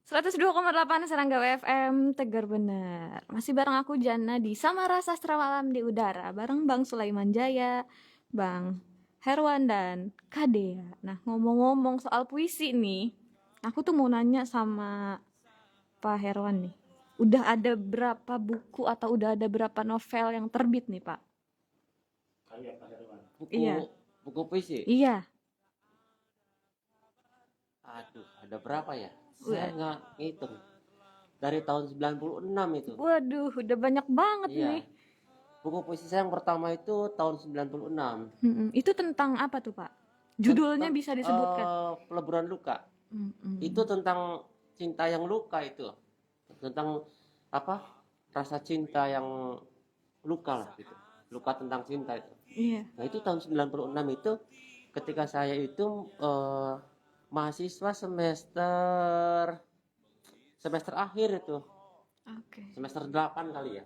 102,8 Serangga FM, Tegar Bener. Masih bareng aku Jana di Samara Sastra Malam di Udara, bareng Bang Sulaiman Jaya, Bang Herwan dan Kadea. Nah, ngomong-ngomong soal puisi nih, aku tuh mau nanya sama Pak Herwan nih. Udah ada berapa buku atau udah ada berapa novel yang terbit nih, Pak? Buku Iya. buku puisi. Iya. Aduh, ada berapa ya? Saya nggak ngitung. Dari tahun 96 itu. Waduh, udah banyak banget Iya. nih. Buku puisi saya yang pertama itu tahun 96. Itu tentang apa tuh, Pak? Judulnya Tentang, bisa disebutkan? Peleburan Luka. Itu tentang cinta yang luka itu. Tentang apa? Rasa cinta yang luka lah gitu. Luka tentang cinta itu. Iya. Nah, itu tahun 96 itu ketika saya itu mahasiswa semester akhir itu. Oke. Semester 8 kali ya.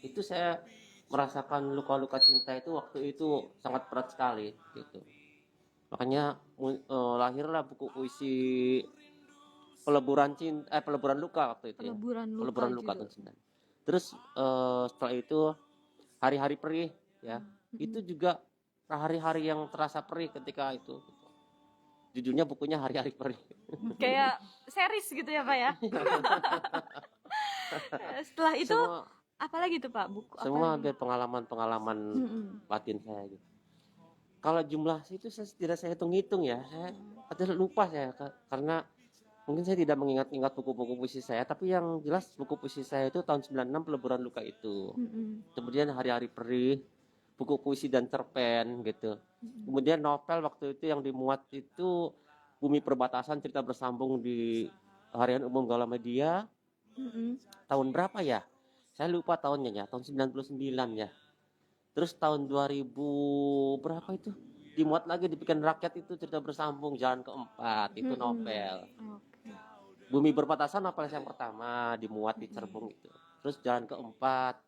Itu saya merasakan luka-luka cinta itu waktu itu sangat berat sekali gitu. Makanya lahirlah buku puisi peleburan luka waktu itu ya. Peleburan luka tahun 9. Terus setelah itu hari-hari perih ya. Itu juga hari-hari yang terasa perih ketika itu. Judulnya bukunya Hari-hari Perih. Kayak series gitu ya, Pak ya. Setelah itu apalagi tuh, Pak? Buku semua apa? biar pengalaman-pengalaman batin saya gitu. Kalau jumlah itu tidak saya hitung-hitung ya. Saya lupa saya karena mungkin saya tidak mengingat-ingat buku-buku puisi saya, tapi yang jelas buku puisi saya itu tahun 96 Peleburan Luka itu. Kemudian Hari-hari Perih, buku puisi dan cerpen gitu. Kemudian novel waktu itu yang dimuat itu Bumi Perbatasan Cerita Bersambung di Harian Umum Galamedia. Tahun berapa ya? Saya lupa tahunnya ya, tahun 99 ya. Terus tahun 2000 berapa itu? Dimuat lagi di Pikiran Rakyat itu Cerita Bersambung Jalan Keempat, itu novel. Bumi Perbatasan novel yang pertama dimuat di Cerbung itu. Terus Jalan Keempat.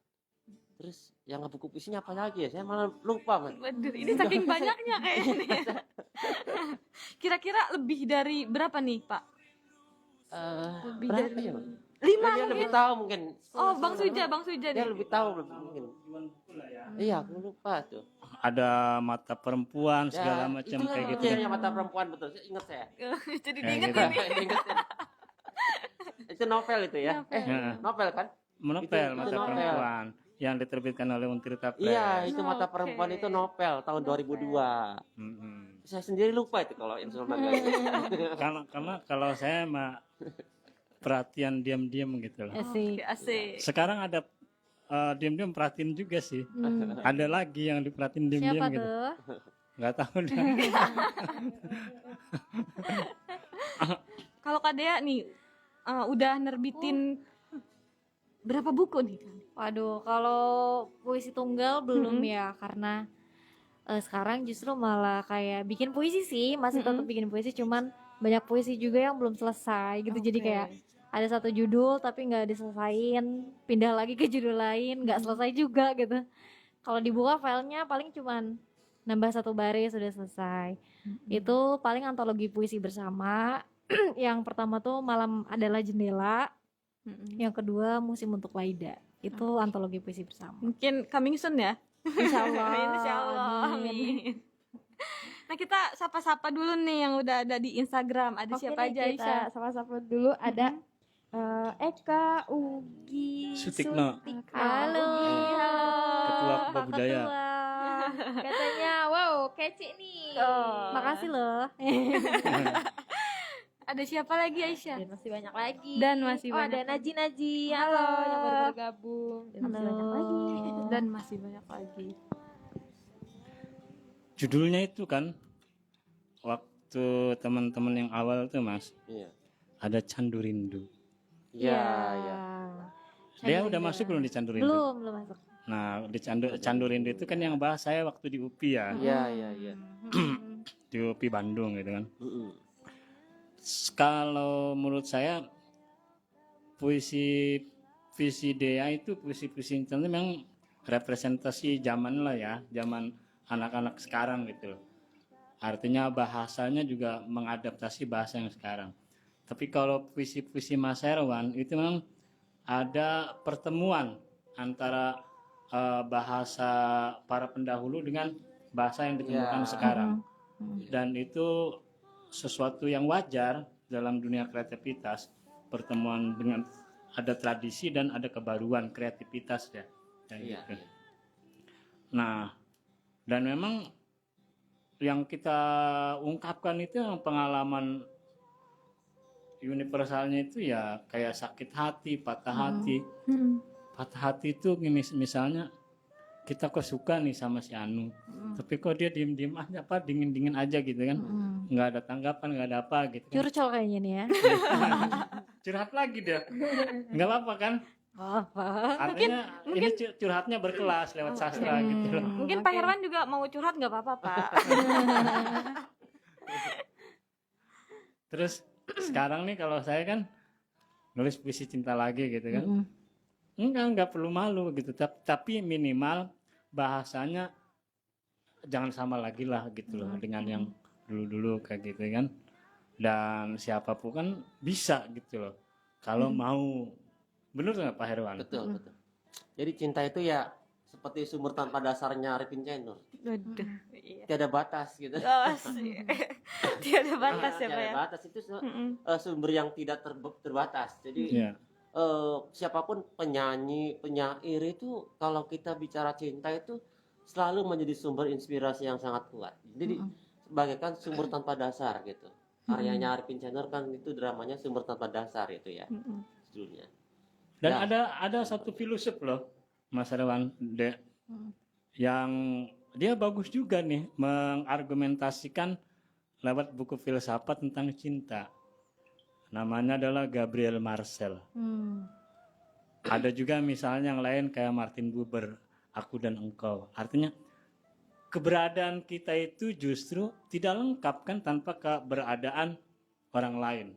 Terus yang buku puisinya apa lagi ya? Saya malah lupa, Mas. Waduh, ini saking banyaknya kayaknya. Kira-kira lebih dari berapa nih, Pak? Lebih berapa dari ya, Mas? 5 Dia lebih tahu mungkin. Oh, Bang Suja Dia nih. lebih tahu mungkin. Iya, aku lupa tuh. Ada mata perempuan segala Ya, macam itu kayak gitu. yang mata perempuan betul. Saya ingat saya. Jadi Kayak diingetin gitu. nih. Ingat saya. Itu novel itu ya? Novel kan? Novel Itu mata novel. perempuan yang diterbitkan oleh Untirta Press. Iya, itu Mata Perempuan itu novel tahun 2002. Saya sendiri lupa itu kalau yang sama Karena kalau saya mah perhatian diam-diam gitu loh. Asik. Sekarang ada diam-diam perhatiin juga sih. Ada lagi yang diperhatiin diam-diam Siapa gitu. tuh? Nggak tahu dah. Kalau Kak Dea nih udah nerbitin berapa buku nih? Waduh, kalau puisi tunggal belum ya, karena sekarang justru malah kayak bikin puisi sih, masih tetap bikin puisi, cuman banyak puisi juga yang belum selesai gitu. Jadi kayak ada satu judul tapi nggak diselesain, pindah lagi ke judul lain, nggak selesai juga gitu. Kalau dibuka filenya paling cuman nambah satu baris sudah selesai. Itu paling antologi puisi bersama. Yang pertama tuh Malam Adalah Jendela. Yang kedua Musim Untuk Laida. Itu antologi puisi bersama. Mungkin coming soon ya. Insyaallah. Insyaallah. Amin. Nah, kita sapa-sapa dulu nih yang udah ada di Instagram. Ada siapa aja, Aisyah? Sapa-sapa dulu. Ada Eka Ugi Sutikno. Halo. Ketua Pak Budaya. Ketua. Katanya wow kece nih. Makasih loh. Ada siapa lagi, Aisyah? Dan masih banyak lagi. Ada Naji. Halo yang baru bergabung. Dan masih banyak lagi. Judulnya itu kan waktu teman-teman yang awal tuh Mas. Iya. Ada Candu Rindu. Iya. Dia udah masuk belum di Candu Rindu? Belum masuk. Nah, di Candu Rindu itu kan yang bahas saya waktu di UPI ya. Iya. Di UPI Bandung gitu kan. Kalau menurut saya puisi Dea itu puisi-puisi itu memang representasi zaman lah ya, zaman anak-anak sekarang gitu. Artinya bahasanya juga mengadaptasi bahasa yang sekarang. Tapi kalau puisi-puisi Mas Herwan itu memang ada pertemuan antara bahasa para pendahulu dengan bahasa yang ditemukan Ya. sekarang. Dan itu sesuatu yang wajar dalam dunia kreativitas, pertemuan dengan ada tradisi dan ada kebaruan kreativitas ya. Kayak Iya. gitu. Nah, dan memang yang kita ungkapkan itu yang pengalaman universalnya itu ya kayak sakit hati, patah hati. Patah hati itu gini, misalnya kita kok suka nih sama si Anu, tapi kok dia diem-diem aja, apa dingin-dingin aja gitu kan, nggak ada tanggapan, nggak ada apa gitu kan. Curcol kayaknya nih ya. Curhat lagi dia, nggak apa-apa kan? Apa? Artinya ini curhatnya berkelas lewat sastra gitu loh. Mungkin Pak Herwan juga mau curhat nggak apa-apa, Pak. Terus sekarang nih kalau saya kan nulis puisi cinta lagi gitu kan, enggak perlu malu gitu, tapi minimal bahasanya jangan sama lagi lah gitu loh dengan yang dulu-dulu kayak gitu kan. Dan siapapun kan bisa gitu loh kalau mau. Bener nggak Pak Herwan? Betul, betul. Jadi cinta itu ya seperti sumber tanpa dasarnya Arifin Chainur. Waduh, iya. Tiada batas gitu. Oh, tiada batas ya, Pak Tiada ya. batas itu sumber yang tidak terbatas. Jadi Iya. siapapun penyanyi, penyair itu kalau kita bicara cinta itu selalu menjadi sumber inspirasi yang sangat kuat. Jadi bagaikan sumber tanpa dasar gitu. Karyanya Arifin Chainur kan itu dramanya sumber tanpa dasar itu ya. Judulnya. Dan Ya. ada satu filosof loh, Mas Herwan, yang dia bagus juga nih mengargumentasikan lewat buku filsafat tentang cinta. Namanya adalah Gabriel Marcel. Ada juga misalnya yang lain kayak Martin Buber, Aku dan Engkau. Artinya keberadaan kita itu justru tidak lengkap kan tanpa keberadaan orang lain.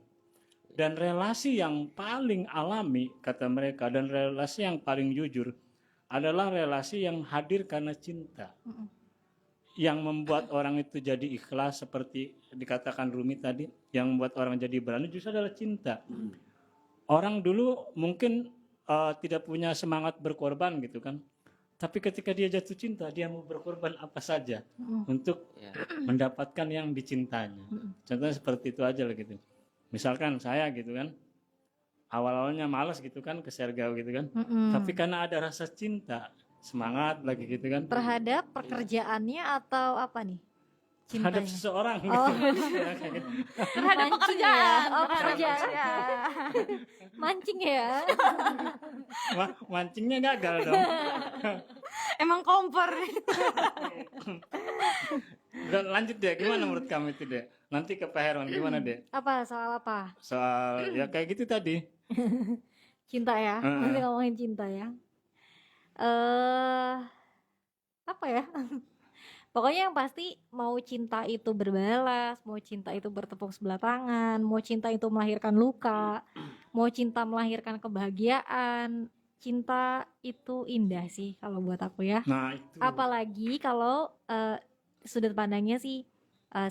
Dan relasi yang paling alami, kata mereka, dan relasi yang paling jujur adalah relasi yang hadir karena cinta. Yang membuat orang itu jadi ikhlas seperti dikatakan Rumi tadi, yang membuat orang jadi berani justru adalah cinta. Orang dulu mungkin tidak punya semangat berkorban gitu kan. Tapi ketika dia jatuh cinta, dia mau berkorban apa saja untuk Ya. mendapatkan yang dicintanya. Contohnya seperti itu aja lah gitu. Misalkan saya gitu kan, awal-awalnya malas gitu kan ke Sergau gitu kan, tapi karena ada rasa cinta, semangat lagi gitu kan, Terhadap pekerjaannya atau apa nih? terhadap Cintanya. seseorang gitu. Oh. Kayak gitu. Terhadap Mancing pekerjaan. ya? Oh, pekerjaan. Mancing ya. Mancingnya gagal dong. Emang kompor. Udah, lanjut deh, gimana menurut kamu itu deh? Nanti ke Pak Herwan gimana deh? Apa soal apa? Soal ya kayak gitu tadi. Cinta ya. Nanti ngomongin cinta ya. Apa ya? Pokoknya yang pasti mau cinta itu berbalas, mau cinta itu bertepuk sebelah tangan, mau cinta itu melahirkan luka, mau cinta melahirkan kebahagiaan. Cinta itu indah sih kalau buat aku ya. Nah itu. Apalagi kalau sudut pandangnya sih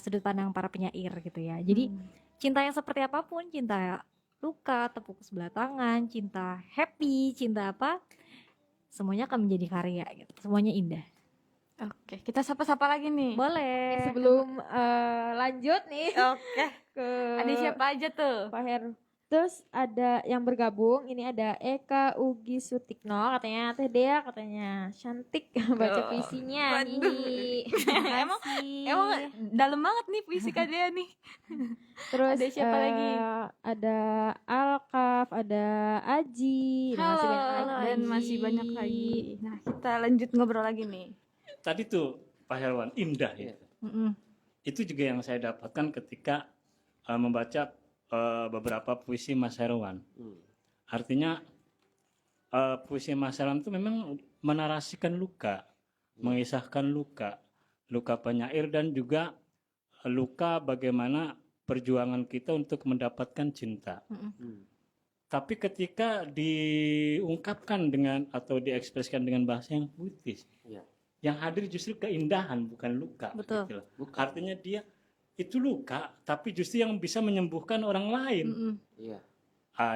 sudut pandang para penyair gitu ya. Jadi cinta yang seperti apapun, cinta luka, tepuk sebelah tangan, cinta happy, cinta apa, semuanya akan menjadi karya gitu. Semuanya indah. Oke, kita sapa-sapa lagi nih. Boleh. Sebelum lanjut nih Oke. ke Ada siapa aja tuh? Pak Her. Terus ada yang bergabung, ini ada Eka Ugi Sutikno, katanya Teh Dea, katanya cantik baca puisinya nih. Emang dalam banget nih puisi Kak Dea nih. Terus ada siapa lagi? Ada Alkaf, ada Aji, dan masih banyak Dan masih banyak lagi. lagi. Nah, kita lanjut ngobrol lagi nih. Tadi tuh Pak Herwan indah itu. Itu juga yang saya dapatkan ketika membaca beberapa puisi Mas Herwan. Artinya puisi Mas Herwan itu memang menarasikan luka, mengisahkan luka penyair dan juga luka bagaimana perjuangan kita untuk mendapatkan cinta. Tapi ketika diungkapkan dengan atau diekspresikan dengan bahasa yang puitis, Iya. yang hadir justru keindahan bukan luka. Betul. Gitu loh. Artinya dia itu luka, tapi justru yang bisa menyembuhkan orang lain. Iya.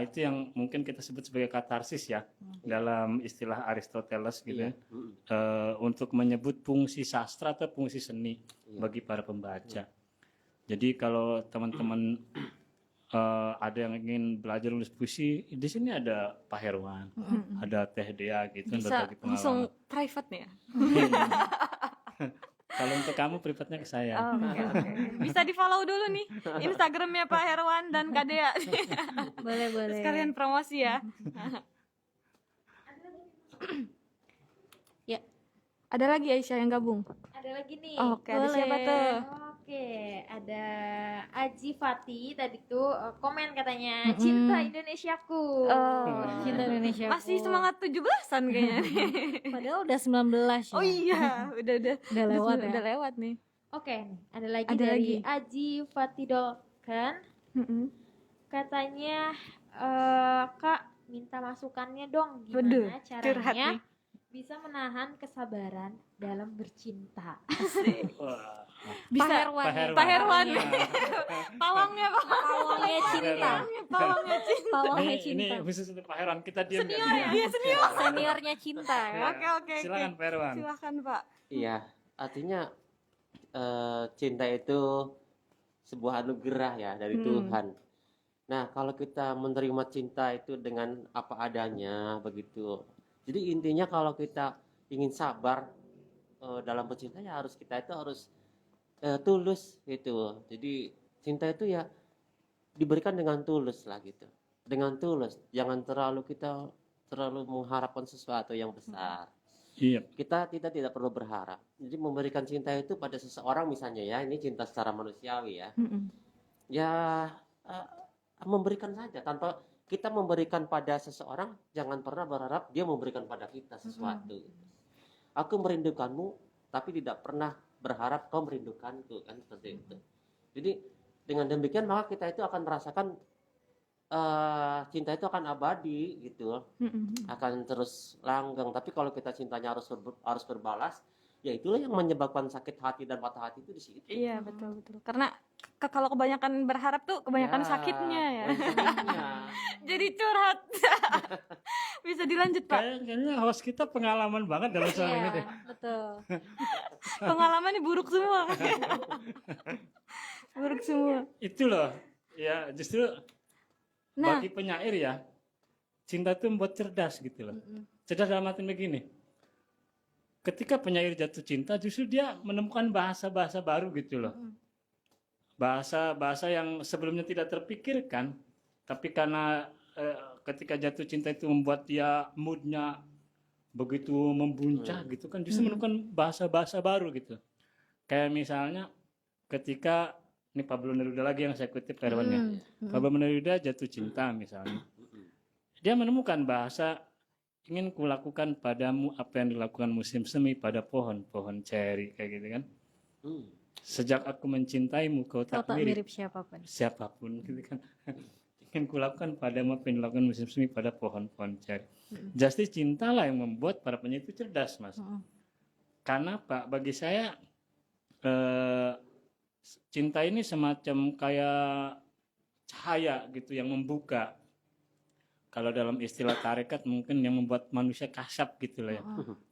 Itu yang mungkin kita sebut sebagai katarsis ya, dalam istilah Aristoteles gitu ya. Untuk menyebut fungsi sastra atau fungsi seni bagi para pembaca. Jadi kalau teman-teman ada yang ingin belajar nulis puisi, di sini ada Pak Herwan, ada Teh Dea gitu, Bisa berbagi langsung pengalaman. private nih ya. Kalau untuk kamu privatnya ke saya. Oke. Bisa di follow dulu nih Instagramnya Pak Herwan dan Kak Dea. Boleh. Sekalian promosi ya. Ya. Ada lagi Aisyah yang gabung. Ada lagi nih. Oke, ada siapa tuh? Oke, ada Aji Fati tadi tuh komen katanya cinta Indonesiaku. Cinta Indonesia. Masih semangat 17-an kayaknya. Padahal udah 19 ya. Oh iya, udah Udah lewat ya. Udah lewat nih. Oke, nih, ada lagi Ada dari lagi. Aji Fatidolkan. Katanya Kak minta masukannya dong Waduh, gimana curhat caranya nih. bisa menahan kesabaran dalam bercinta. Wah, Bisa Herwan. Pak Herwan. Iya. Pawangnya Pak. Pawangnya cinta. Pawangnya cinta. Pawangnya ini cinta. khusus untuk Pak Herwan, kita diam. Senior ya? Iya senior. Seniornya cinta ya. Oke. Silakan Pak Herwan. Silakan Pak. Iya, artinya cinta itu sebuah anugerah ya dari Tuhan. Nah, kalau kita menerima cinta itu dengan apa adanya begitu. Jadi intinya kalau kita ingin sabar dalam bercinta ya kita harus tulus gitu. Jadi cinta itu ya diberikan dengan tulus lah gitu. Dengan tulus, jangan kita terlalu mengharapkan sesuatu yang besar. Iya. Kita tidak perlu berharap. Jadi memberikan cinta itu pada seseorang misalnya ya, ini cinta secara manusiawi ya. Ya memberikan saja tanpa kita memberikan pada seseorang, jangan pernah berharap dia memberikan pada kita sesuatu. Aku merindukanmu, tapi tidak pernah berharap kau merindukanku, kan seperti itu. Jadi dengan demikian maka kita itu akan merasakan cinta itu akan abadi gitu, akan terus langgeng. Tapi kalau kita cintanya harus berbalas, ya itulah yang menyebabkan sakit hati dan patah hati itu di situ. Iya betul. Karena kalau kebanyakan berharap tuh kebanyakan sakitnya ya. Sakitnya. Jadi curhat. Bisa dilanjut Pak. Kayaknya host kita pengalaman banget dalam soal ini deh. Betul. Pengalamannya buruk semua. Buruk semua. Itu loh, ya justru Nah, bagi penyair ya, cinta itu membuat cerdas gitu loh. Cerdas dalam arti begini, ketika penyair jatuh cinta justru dia menemukan bahasa-bahasa baru gitu loh. Bahasa-bahasa yang sebelumnya tidak terpikirkan, tapi karena ketika jatuh cinta itu membuat dia moodnya begitu membuncah gitu kan, justru menemukan bahasa-bahasa baru gitu. Kayak misalnya ketika ini Pablo Neruda lagi yang saya kutip Herwannya. Pablo Neruda jatuh cinta misalnya. Dia menemukan bahasa, ingin kulakukan padamu apa yang dilakukan musim semi pada pohon-pohon ceri kayak gitu kan. Sejak aku mencintaimu kau tak mirip siapapun gitu kan. Ingin kulakukan padamu apa yang dilakukan musim semi pada pohon-pohon ceri. Jadi cintalah yang membuat para penyair itu cerdas, Mas. Karena Pak, bagi saya cinta ini semacam kayak cahaya gitu yang membuka. Kalau dalam istilah tarekat mungkin yang membuat manusia kasap gitu lah ya.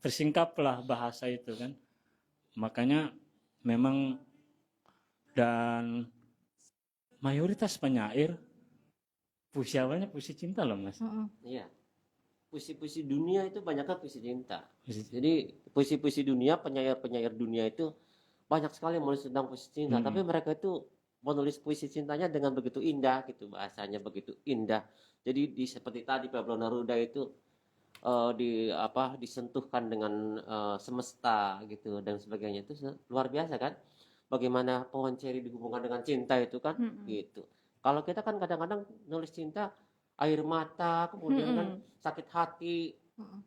Tersingkaplah bahasa itu kan. Makanya memang dan mayoritas penyair puisi awalnya puisi cinta loh Mas. Iya. Puisi-puisi dunia itu banyaknya puisi cinta. Jadi puisi-puisi dunia, penyair-penyair dunia itu banyak sekali menulis tentang puisi cinta, tapi mereka itu menulis puisi cintanya dengan begitu indah gitu, bahasanya begitu indah. Jadi seperti tadi Pablo Neruda itu disentuhkan dengan semesta gitu dan sebagainya, itu luar biasa kan? Bagaimana pohon ceri dihubungkan dengan cinta itu kan gitu. Kalau kita kan kadang-kadang nulis cinta air mata, kemudian kan sakit hati,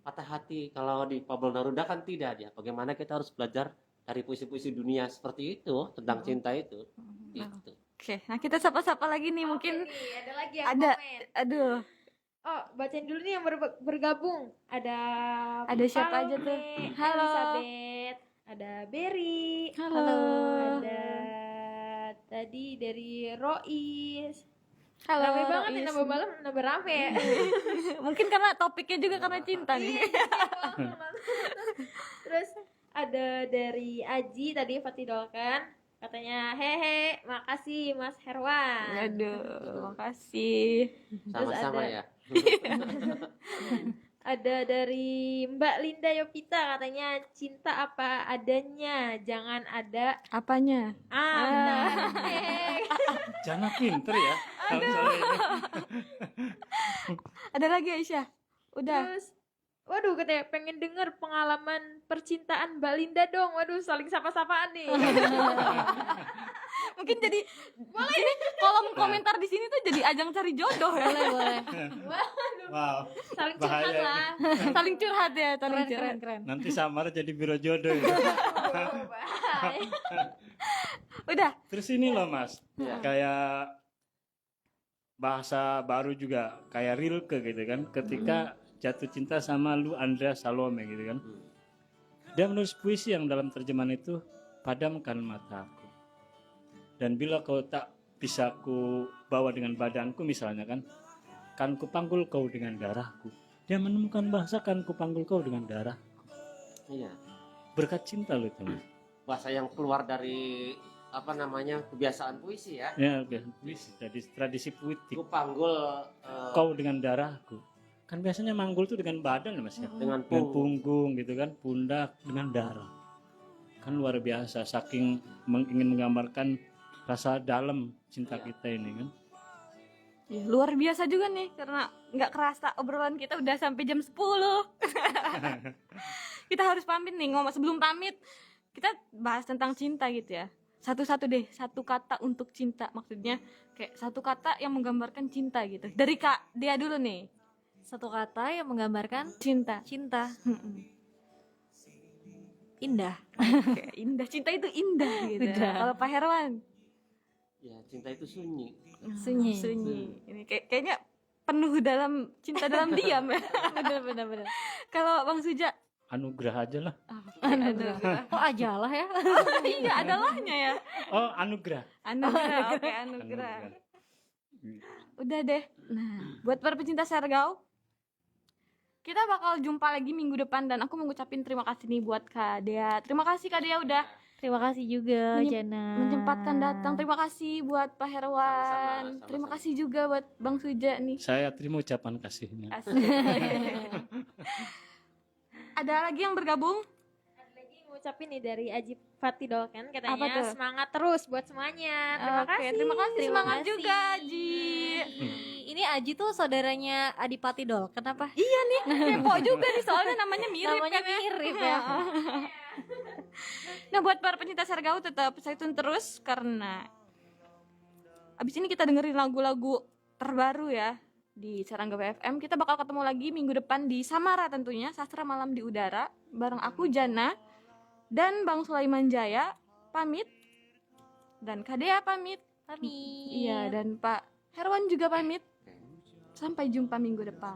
patah hati. Kalau di Pablo Neruda kan tidak dia. Bagaimana kita harus belajar dari puisi-puisi dunia seperti itu tentang cinta itu. Gitu. Oke, nah kita sapa-sapa lagi nih mungkin. Nih, ada lagi yang ada. komen. Aduh, Oh, bacain dulu nih yang bergabung. Ada siapa aja tuh? Palome, Halo. Elizabeth, ada Berry, Halo. ada Tadi dari Rois. Halo, Rame banget ya, Rois. nambah malam nambah rame ya. Mungkin karena topiknya juga karena cinta nih. Terus ada dari Aji tadi Fatidolkan, katanya hehe, makasih Mas Herwan. Aduh, makasih. Sama-sama ada- ya. Ada dari Mbak Linda Yopita, katanya cinta apa adanya, jangan ada Apanya? Hehe. Jangan pinter ya. Soal ini. Ada lagi Aisyah? Udah. Terus waduh, katanya pengen denger pengalaman percintaan Mbak Linda dong. Waduh, saling sapa-sapaan nih. Mungkin jadi sini kolom komentar di sini tuh jadi ajang cari jodoh ya. Boleh. Wow. Saling Bahaya curhat ini. lah. Saling curhat ya, saling curhat. Keren. Nanti samar jadi biro jodoh ya. Bahaya. Udah. Terus ini loh Mas, Iya. kayak bahasa baru juga, kayak Rilke gitu kan, ketika jatuh cinta sama Lu Andrea Salome gitu kan. Dia menulis puisi yang dalam terjemahan itu, padamkan mataku. Dan bila kau tak bisa ku bawa dengan badanku misalnya kan ku panggul kau dengan darahku. Dia menemukan bahasa kan ku panggul kau dengan darah. Iya. Berkat cinta loh itu Mas. Bahasa yang keluar dari apa namanya kebiasaan puisi ya. Ya, puisi, tradisi puitik. Ku panggul Kau dengan darahku. Kan biasanya manggul tuh dengan badan Mas ya. dengan Dengan punggung gitu kan, pundak dengan darah. Kan luar biasa, saking ingin menggambarkan rasa dalam cinta Iya. kita ini kan. Ya, luar biasa juga nih karena nggak kerasa obrolan kita udah sampai jam 10. Kita harus pamit nih, sebelum pamit kita bahas tentang cinta gitu ya. Satu-satu deh, satu kata untuk cinta, maksudnya kayak satu kata yang menggambarkan cinta gitu. Dari Kak dia dulu nih. Satu kata yang menggambarkan Cinta. cinta. Mm-mm. Indah. Kayak indah, cinta itu indah gitu. Udah. Kalau Pak Herwan, ya cinta itu sunyi. Sunyi. Sunyi. Ini kayaknya penuh dalam cinta dalam diam ya. Bener. Kalau Bang Suja, Anugerah aja lah. anugerah. Kok ajalah ya? Iya, adalahnya ya. Oh, anugerah. Anugerah, oke anugerah. Udah deh. Nah, buat para pecinta Sergau, kita bakal jumpa lagi minggu depan dan aku mau ngucapin terima kasih nih buat Kak Dea. Terima kasih Kak Dea udah Terima kasih juga Menyem- Jana. menyempatkan datang. Terima kasih buat Pak Herwan. Sama-sama. Terima kasih juga buat Bang Suja nih. Saya terima ucapan kasihnya. Asik. Ada lagi yang bergabung? Ada lagi ngucapin nih dari Aji Fatidolkan, Apa katanya tuh? semangat terus buat semuanya. Terima Oke, kasih. terima kasih. Terima Semangat kasih. juga, Ji. Ini Aji tuh saudaranya Adipati Dol. Kenapa? Iya nih, kepo juga nih soalnya namanya mirip Namanya kan ya. mirip ya. Nah, buat para pencinta Sergau tetap stay tune terus karena abis ini kita dengerin lagu-lagu terbaru ya di Serangga BFM. Kita bakal ketemu lagi minggu depan di Samara tentunya, Sastra Malam di Udara bareng aku Jana dan Bang Sulaiman Jaya pamit dan Kadea pamit. Pamit. Iya, dan Pak Herwan juga pamit. Sampai jumpa minggu depan.